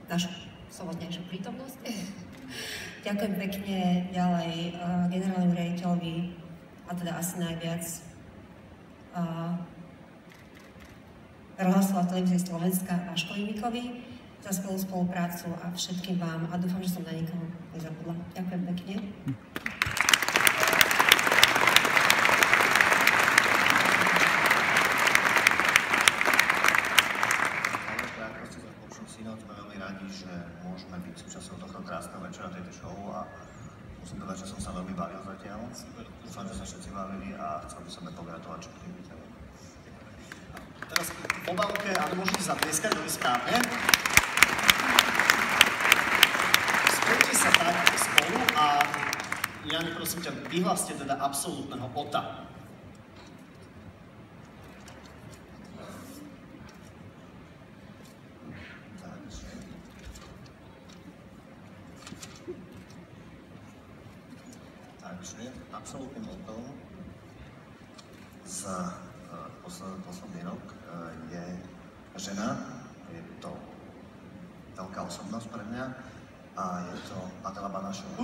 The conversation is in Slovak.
našu sobotnejšiu prítomnosť. Ďakujem pekne ďalej generálnemu riaditeľovi, a teda asi najviac Rozhlasu a televízie Slovenska Vaškovi Mikovi za spoluprácu a všetkým vám a dúfam, že som na nikoho nezabudla. Ďakujem pekne. Sme veľmi radi, že môžeme byť súčasťou tohto krásneho večera tejto show a musím povedať, že som sa veľmi bavil zatiaľ. Dúfam, že sa všetci bavili a chcel by som pogratulovať všetkým víťazom. Teraz po obálke, ale môžete zatlieskať veľmi správne. Spojte sa tak spolu a Jani, prosím ťa, vyhláste teda absolútneho ota. Takže absolútnym otom za posledný rok je žena, je to veľká osobnosť pre mňa a je to Adela Banašová.